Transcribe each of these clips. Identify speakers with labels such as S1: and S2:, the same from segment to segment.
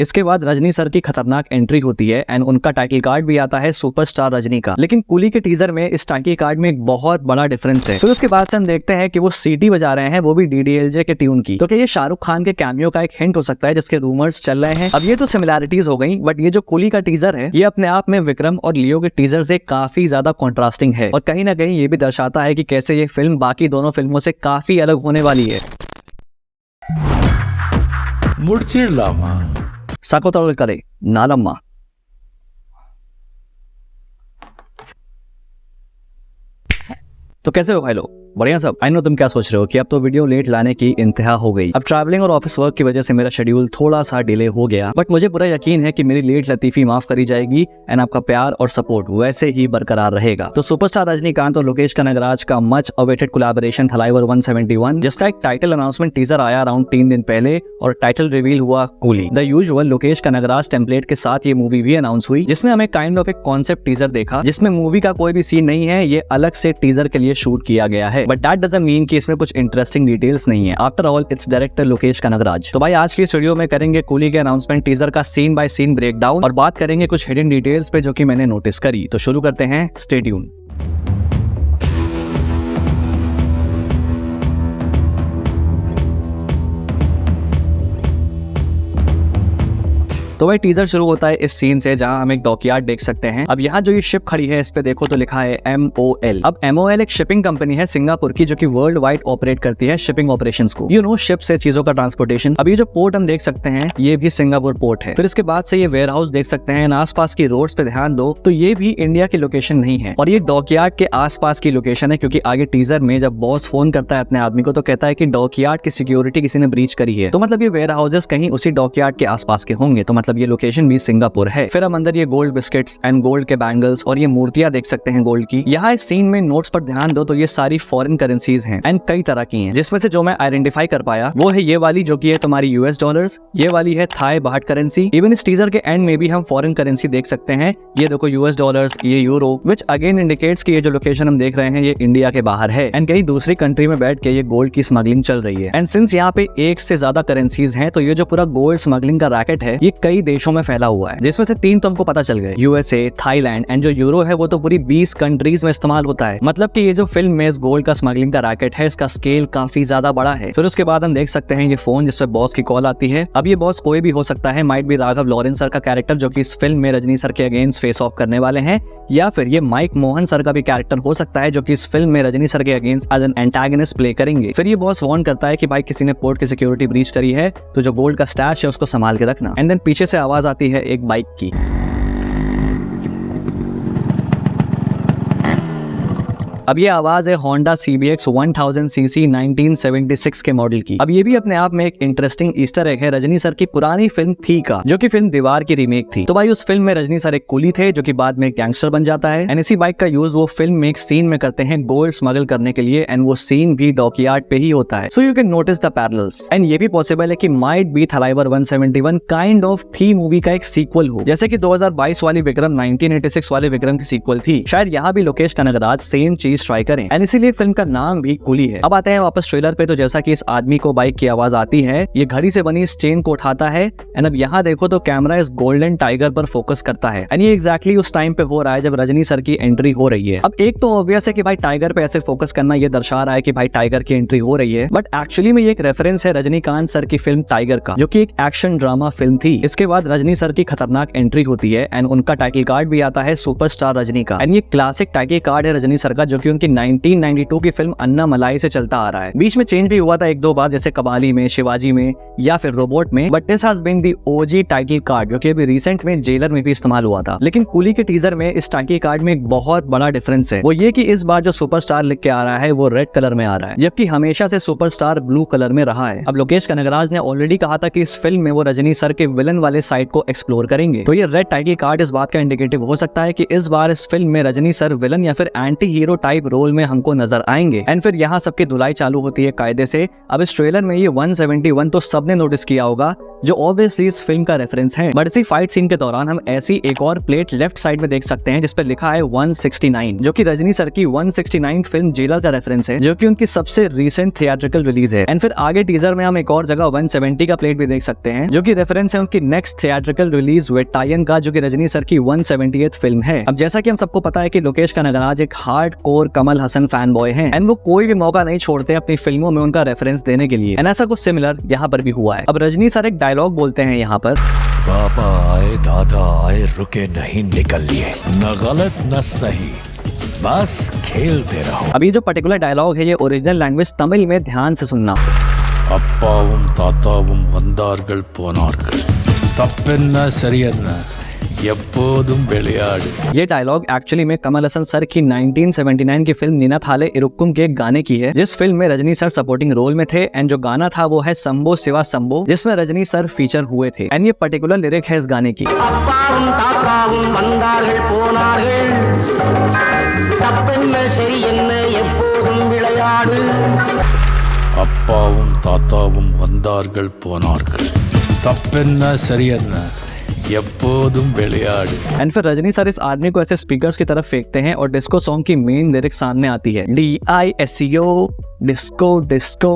S1: इसके बाद रजनी सर की खतरनाक एंट्री होती है एंड उनका टाइटल कार्ड भी आता है सुपरस्टार रजनी का। लेकिन कूली के टीजर में इस टाइटल कार्ड में एक बहुत बड़ा डिफरेंस है। फिर उसके बाद से हम देखते हैं कि वो सीटी बजा रहे हैं, वो भी डीडीएलजे के ट्यून की। तो क्या ये शाहरुख खान के कैमियो का एक हिंट हो सकता है जिसके रूमर्स चल रहे हैं? अब ये तो सिमिलैरिटीज हो गई, बट ये जो कूली का टीजर है ये अपने आप में विक्रम और लियो के टीजर से काफी ज्यादा कॉन्ट्रास्टिंग है और कहीं ना कहीं ये भी दर्शाता है कि कैसे ये फिल्म बाकी दोनों फिल्मों से काफी अलग होने वाली है।
S2: मुड़चिड़लामा
S1: साकोतौल करे नालम्मा। तो कैसे हो भाई लोग? बढ़िया सब। आई नो तुम क्या सोच रहे हो कि अब तो वीडियो लेट लाने की इंतहा हो गई। अब ट्रैवलिंग और ऑफिस वर्क की वजह से मेरा शेड्यूल थोड़ा सा डिले हो गया, बट मुझे पूरा यकीन है कि मेरी लेट लतीफी माफ करी जाएगी एंड आपका प्यार और सपोर्ट वैसे ही बरकरार रहेगा। तो सुपरस्टार रजनीकांत और लोकेश कनगराज का मच अवेटेड कोलैबोरेशन थलाइवर 171 जिसका एक टाइटल अनाउंसमेंट टीजर आया अराउंड 3 दिन पहले और टाइटल रिवील हुआ coolie. The usual Lokesh Kanagaraj template के साथ ये मूवी भी अनाउंस हुई, जिसमें हमें काइंड ऑफ एक कॉन्सेप्ट टीजर देखा जिसमें मूवी का कोई भी सीन नहीं है, ये अलग से टीजर के लिए शूट किया गया है। बट दैट डजंट मीन कि इसमें कुछ इंटरेस्टिंग डिटेल्स नहीं है। After all it's director Lokesh Kanagaraj. तो भाई आज की इस वीडियो में करेंगे कूली के अनाउंसमेंट टीजर का सीन बाय सीन ब्रेकडाउन और बात करेंगे कुछ हिडन डिटेल्स पे जो कि मैंने नोटिस करी। तो शुरू करते हैं, स्टे ट्यून। तो भाई टीजर शुरू होता है इस सीन से जहां हम एक डॉकयार्ड देख सकते हैं। अब यहाँ जो ये शिप खड़ी है इस पे देखो तो लिखा है MOL। अब MOL एक शिपिंग कंपनी है सिंगापुर की जो कि वर्ल्ड वाइड ऑपरेट करती है शिपिंग ऑपरेशंस को। यू नो शिप से चीजों का ट्रांसपोर्टेशन। अब ये जो पोर्ट हम देख सकते हैं ये भी सिंगापुर पोर्ट है। फिर इसके बाद से ये वेयर हाउस देख सकते हैं। आसपास की रोड्स पे ध्यान दो तो ये भी इंडिया की लोकेशन नहीं है और ये डॉकयार्ड के आसपास की लोकेशन है, क्योंकि आगे टीजर में जब बॉस फोन करता है अपने आदमी को तो कहता है कि डॉकयार्ड की सिक्योरिटी किसी ने ब्रीच करी है। तो मतलब ये वेयर हाउसेस कहीं उसी डॉकयार्ड के आसपास के होंगे, तो मतलब ये लोकेशन भी सिंगापुर है। फिर हम अंदर ये गोल्ड बिस्किट्स एंड गोल्ड के बैंगल्स और ये मूर्तियां देख सकते हैं गोल्ड की। यहाँ इस सीन में नोट्स पर ध्यान दो तो ये सारी फॉरेन करेंसीज हैं एंड कई तरह की हैं, जिसमें से जो मैं आइडेंटिफाई कर पाया वो है ये वाली जो कि है तुम्हारी यूएस डॉलर्स, ये वाली है थाई बाहट करेंसी। इवन इस टीजर के एंड में भी हम फॉरेन करेंसी देख सकते हैं। ये देखो यूएस डॉलर्स, ये यूरो, विच अगेन इंडिकेट्स कि ये जो लोकेशन हम देख रहे हैं ये इंडिया के बाहर है एंड कहीं दूसरी कंट्री में बैठ के ये गोल्ड की स्मगलिंग चल रही है। एंड सिंस यहाँ पे एक से ज्यादा करेंसीज हैं तो ये जो पूरा गोल्ड स्मगलिंग का रैकेट है ये कई देशों में फैला हुआ है, जिसमें से 3 तो हमको पता चल गए, यूएसए, थाईलैंड एंड जो यूरो है वो तो पूरी 20 कंट्रीज में इस्तेमाल होता है। मतलब कि ये जो फिल्म में इस गोल्ड का स्मगलिंग का रैकेट है इसका स्केल काफी ज्यादा बड़ा है। फिर उसके बाद हम देख सकते हैं ये फोन जिसपे बॉस की कॉल आती है। अब ये बॉस कोई भी हो सकता है, might be Raghav Lawrence sir का कैरेक्टर जो कि इस फिल्म में रजनी सर के अगेंस्ट फेस ऑफ करने वाले हैं, या फिर ये माइक मोहन सर का भी कैरेक्टर हो सकता है जो कि इस फिल्म में रजनी सर के against as an antagonist play करेंगे। फिर ये बॉस वार्न करता है कि भाई किसी ने पोर्ट की सिक्योरिटी ब्रीच करी है तो जो गोल्ड का स्टैश है उसको संभाल के रखना। एंड देन पीछे से आवाज आती है एक बाइक की। अब ये आवाज है होंडा CBX 1000cc 1976 के मॉडल की। अब ये भी अपने आप में एक इंटरेस्टिंग ईस्टर एग है रजनी सर की पुरानी फिल्म थी का, जो कि फिल्म दीवार की रीमेक थी। तो भाई उस फिल्म में रजनी सर एक कुली थे जो कि बाद में गैंगस्टर बन जाता है एंड इसी बाइक का यूज वो फिल्म में एक सीन में करते हैं गोल्ड स्मगल करने के लिए एंड वो सीन भी डॉकयार्ड पे ही होता है। So you can notice the parallels and ये भी पॉसिबल है कि might be Thalaivar 171 kind of थी मूवी का एक सीक्वल हो, जैसे कि 2022 वाली विक्रम 1986 वाले विक्रम की सीक्वल थी। शायद यहाँ भी लोकेश कनगराज सेम चीज ट्राई करें एंड इसीलिए फिल्म का नाम भी कूली है। अब आते हैं वापस ट्रेलर पे। तो जैसा कि इस आदमी को बाइक की आवाज आती है, ये घड़ी से बनी इस चेन को उठाता है एंड अब यहाँ देखो तो कैमरा इस गोल्डन टाइगर पर फोकस करता है एंड ये एग्जैक्टली उस टाइम पे हो रहा है जब रजनी सर की एंट्री हो रही है। अब एक तो ऑब्वियस है कि भाई टाइगर पे ऐसे फोकस करना ये दर्शा रहा है कि भाई टाइगर की एंट्री हो रही है, बट एक्चुअली में ये एक रेफरेंस है रजनीकांत सर की फिल्म टाइगर का, जो कि एक एक्शन ड्रामा फिल्म थी। इसके बाद रजनी सर की खतरनाक एंट्री होती है एंड उनका टाइटल कार्ड भी आता है सुपरस्टार रजनी का एंड ये क्लासिक टाइटल कार्ड है रजनी सर का, जो कि उनकी 1992 की फिल्म अन्ना मलाई से चलता आ रहा है। बीच में चेंज भी हुआ था 1-2 बार, जैसे कबाली में, शिवाजी में या फिर रोबोट में, but this has been the OG title card जो कि अभी रिसेंट में जेलर में भी इस्तेमाल हुआ था। लेकिन कूली के टीजर में इस टाइटल कार्ड में एक बहुत बड़ा डिफरेंस है, वो ये कि इस बार जो सुपरस्टार लिख के आ रहा है वो रेड कलर में आ रहा है, जबकि हमेशा से सुपरस्टार ब्लू कलर में रहा है। अब लोकेश कनगराज ने ऑलरेडी कहा था कि इस फिल्म में वो रजनी सर के विलन वाले साइड को एक्सप्लोर करेंगे, तो ये रेड टाइटल कार्ड इस बात का इंडिकेटिव हो सकता है कि इस बार इस फिल्म में रजनी सर विलन या फिर एंटी हीरो टाइप रोल में हमको नजर आएंगे। एंड फिर यहाँ सबकी धुलाई चालू होती है कायदे से। अब इस ट्रेलर में ये 171 तो सबने नोटिस किया होगा, जो ऑब्वियसली इस फिल्म का रेफरेंस है। बट इसी फाइट सीन के दौरान हम ऐसी एक और प्लेट लेफ्ट साइड में देख सकते हैं जिसपे लिखा है 169, जो कि रजनी सर की 169 फिल्म जेलर का रेफरेंस है, जो कि उनकी सबसे रीसेंट थिएट्रिकल रिलीज है। एंड फिर आगे टीजर में हम एक और जगह 170 का प्लेट भी देख सकते हैं, जो कि रेफरेंस है उनकी नेक्स्ट थिएट्रिकल रिलीज वेटायन का, जो कि रजनी सर की 170th फिल्म है। अब जैसा कि हम सबको पता है कि लोकेश कनगराज एक hard core Kamal Haasan fan boy है, एंड वो कोई भी मौका नहीं छोड़ते अपनी फिल्मों में उनका रेफरेंस देने के लिए। एंड ऐसा कुछ सिमिलर यहाँ पर भी हुआ है। अब रजनी सर एक डायलॉग बोलते हैं यहाँ पर,
S2: बाबा आए दादा आए रुके नहीं निकल लिए, न गलत न सही बस खेलते रहो।
S1: अब ये जो पर्टिकुलर डायलॉग है ये ओरिजिनल लैंग्वेज तमिल में ध्यान से सुनना।
S2: அப்பாவும் தாத்தாவும் வந்தார்கள் போனார்கள், தப்பென்ன சரியென்ன எப்போதும் விளையாடு।
S1: ये डायलॉग एक्चुअली में कमल हसन सर की 1979 की फिल्म नीना थाले इरुक्कुम के गाने की है, जिस फिल्म में रजनी सर सपोर्टिंग रोल में थे। एंड जो गाना था वो है संबो सिवा संबो, जिसमें रजनी सर फीचर हुए थे। एंड ये पर्टिकुलर लिरिक है इस गाने की।
S2: அப்பாவும் தாத்தாவும் வந்தார்கள் போனார்கள், தப்பென்ன சரியென்ன எப்போதும் விளையாடு।
S1: एंड फिर रजनी सर इस आदमी को ऐसे स्पीकर्स की तरफ फेंकते हैं और डिस्को सॉन्ग की मेन लिरिक्स सामने आती है, DISCO डिस्को डिस्को।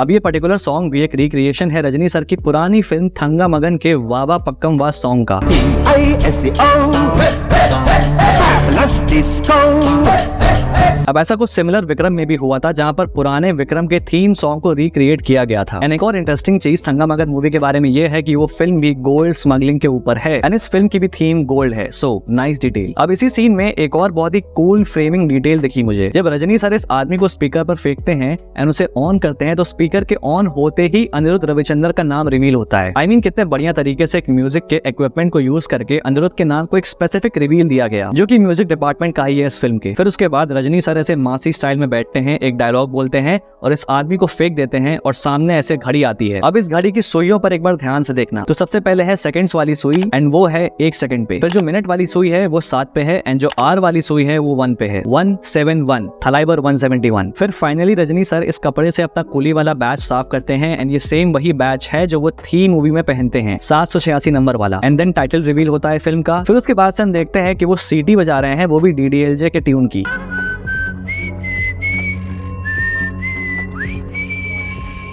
S1: अब ये पर्टिकुलर सॉन्ग भी एक रिक्रिएशन है रजनी सर की पुरानी फिल्म थंगा मगन के वावा पक्कम वा सॉन्ग का। अब ऐसा कुछ सिमिलर विक्रम में भी हुआ था, जहां पर पुराने विक्रम के थीम सॉन्ग को रिक्रिएट किया गया था। एंड एक और इंटरेस्टिंग चीज थंगा मगन मूवी के बारे में ये है कि वो फिल्म भी गोल्ड स्मगलिंग के ऊपर है, एंड इस फिल्म की भी थीम गोल्ड है। So nice detail. अब इसी सीन में एक और बहुत ही कूल फ्रेमिंग डिटेल दिखी मुझे। जब रजनी सर इस आदमी को स्पीकर पर फेंकते हैं एंड उसे ऑन करते हैं, तो स्पीकर के ऑन होते ही अनिरुद्ध रविचंद्र का नाम रिवील होता है। आई मीन कितने बढ़िया तरीके से एक म्यूजिक के इक्विपमेंट को यूज करके अनिरुद्ध के नाम को एक स्पेसिफिक रिवील दिया गया, जो कि म्यूजिक डिपार्टमेंट का ही है इस फिल्म के। फिर उसके बाद रजनी सर ऐसे मासी स्टाइल में बैठते हैं, एक डायलॉग बोलते हैं और इस आदमी को फेंक देते हैं, और सामने ऐसे घड़ी आती है। अब इस घड़ी की सुइयों पर एक बार ध्यान से देखना। तो सबसे पहले है सेकंड्स वाली सुई, एंड वो है 1 सेकंड पे। फिर जो मिनट वाली सुई है वो 7 पे है, एंड जो आर वाली सुई है वो 1 पे है। 171 थलाइबर 171। फिर फाइनली रजनी सर इस कपड़े से अपना कुली वाला बैच साफ करते हैं, एंड ये सेम वही बैच है जो वो थी मूवी में पहनते हैं, 786 नंबर वाला। एंड देन टाइटल रिवील होता है फिल्म का। फिर उसके बाद से हम देखते हैं कि वो सीटी बजा रहे हैं, वो भी DDLJ के ट्यून की।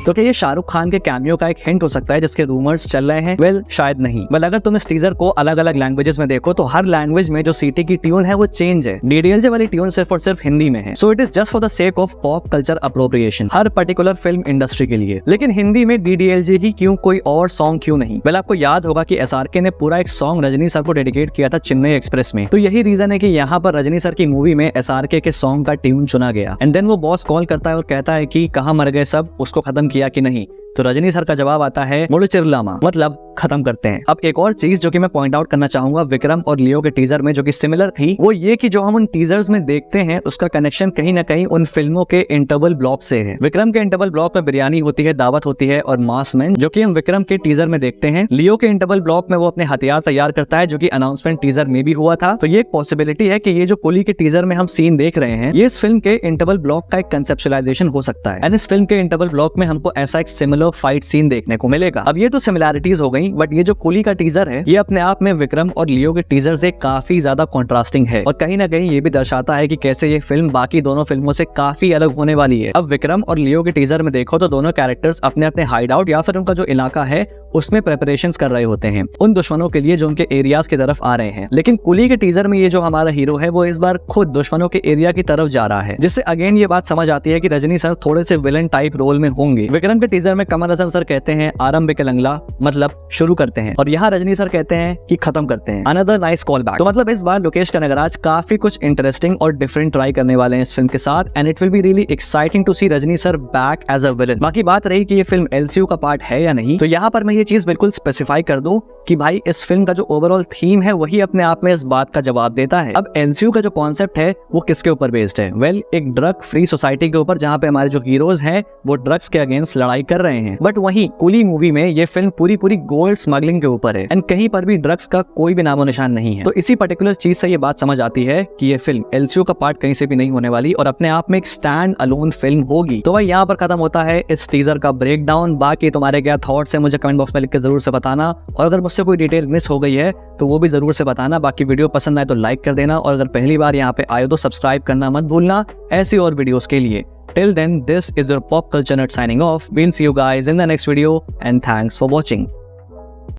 S1: तो क्या ये शाहरुख खान के कैमियो का एक हिंट हो सकता है जिसके रूमर्स चल रहे हैं? वेल, शायद नहीं। बट अगर तुम इस टीजर को अलग अलग लैंग्वेजेस में देखो तो हर लैंग्वेज में जो सीटी की ट्यून है वो चेंज है। DDLJ वाली ट्यून सिर्फ और सिर्फ हिंदी में है। So it is just for the sake of pop culture appropriation her particular film industry के लिए। लेकिन हिंदी में DDLJ ही क्यों, कोई और सॉन्ग क्यों नहीं? वेल, आपको याद होगा कि SRK ने पूरा एक सॉन्ग रजनी सर को डेडिकेट किया था चेन्नई एक्सप्रेस में। तो यही रीजन है कि यहाँ पर रजनी सर की मूवी में SRK के सॉन्ग का ट्यून चुना गया। एंड देन वो बॉस कॉल करता है और कहता है कि कहाँ मर गए सब, उसको खत्म किया कि नहीं? तो रजनी सर का जवाब आता है मुड़चिरलामा, मतलब खत्म करते हैं। अब एक और चीज जो कि मैं पॉइंट आउट करना चाहूंगा विक्रम और लियो के टीजर में जो कि सिमिलर थी, वो ये कि जो हम उन टीजर्स में देखते हैं उसका कनेक्शन कहीं ना कहीं उन फिल्मों के इंटरवल ब्लॉक से है। विक्रम के इंटरवल ब्लॉक में बिरयानी होती है, दावत होती है और मास मैन, जो कि हम विक्रम के टीजर में देखते हैं। लियो के इंटरवल ब्लॉक में वो अपने हथियार तैयार करता है, जो कि अनाउंसमेंट टीजर में भी हुआ था। तो ये एक पॉसिबिलिटी है कि ये जो कुली के टीजर में हम सीन देख रहे हैं, ये इस फिल्म के इंटरवल ब्लॉक का एक कंसेप्चुलाइजेशन हो सकता है। एंड इस फिल्म के इंटरवल ब्लॉक में हमको ऐसा एक सिमिलर फाइट सीन देखने को मिलेगा। अब ये तो सिमिलैरिटीज हो गई, बट ये जो कुली का टीजर है ये अपने आप में विक्रम और लियो के टीजर से काफी ज्यादा कॉन्ट्रास्टिंग है, और कहीं ना कहीं ये भी दर्शाता है कि कैसे ये फिल्म बाकी दोनों फिल्मों से काफी अलग होने वाली है। अब विक्रम और लियो के टीजर में देखो तो दोनों कैरेक्टर्स अपने अपने हाइड आउट या फिर उनका जो इलाका है उसमें प्रेपरेशंस कर रहे होते हैं उन दुश्मनों के लिए जो उनके एरियाज की तरफ आ रहे हैं। लेकिन कुली के टीजर में ये जो हमारा हीरो है वो इस बार खुद दुश्मनों के एरिया की तरफ जा रहा है, जिससे अगेन ये बात समझ आती है कि रजनी सर थोड़े से विलन टाइप रोल में होंगे। विक्रम के टीजर में कमल हसन सर कहते हैं आरंभ के लंगला, मतलब शुरू करते हैं, और यहाँ रजनी सर कहते हैं कि खत्म करते हैं। Another nice call back. तो मतलब इस बार लोकेश कनगराज काफी कुछ इंटरेस्टिंग और डिफरेंट ट्राई करने वाले हैं इस फिल्म के साथ, and it will be really exciting to see Rajni sir back as a villain. बाकी बात रही कि ये फिल्म LCU का पार्ट है या नहीं, तो यहाँ पर मैं ये चीज बिल्कुल स्पेसिफाई कर दूं कि भाई इस फिल्म का जो ओवरऑल थीम है वही अपने आप में इस बात का जवाब देता है। अब एनसीयू का जो कॉन्सेप्ट है वो किसके ऊपर बेस्ड है? वेल, एक ड्रग फ्री सोसाइटी के ऊपर, जहाँ पे हमारे जो हीरोज हैं वो ड्रग्स के अगेंस्ट लड़ाई कर रहे हैं। बट वहीं कूली मूवी में ये फिल्म पूरी गोल्ड स्मगलिंग के ऊपर है एंड कहीं पर भी ड्रग्स का कोई भी नामो निशान नहीं है। तो इसी पर्टिकुलर चीज से ये बात समझ आती है कि ये फिल्म एलसीयू का पार्ट कहीं से भी नहीं होने वाली और अपने आप में एक स्टैंड अलोन फिल्म होगी। तो भाई यहाँ पर खत्म होता है इस टीजर का ब्रेकडाउन। बाकी तुम्हारे क्या थॉट्स है मुझे कमेंट बॉक्स में लिख के जरूर से बताना, और अगर मुझसे कोई डिटेल मिस हो गई है तो वो भी जरूर से बताना। बाकी वीडियो पसंद आए तो लाइक कर देना, और अगर पहली बार यहाँ पे आए तो सब्सक्राइब करना मत भूलना ऐसी और वीडियोस के लिए। Till then, this is your Pop Culture Nut signing off. We'll see you guys in the next video and thanks for watching.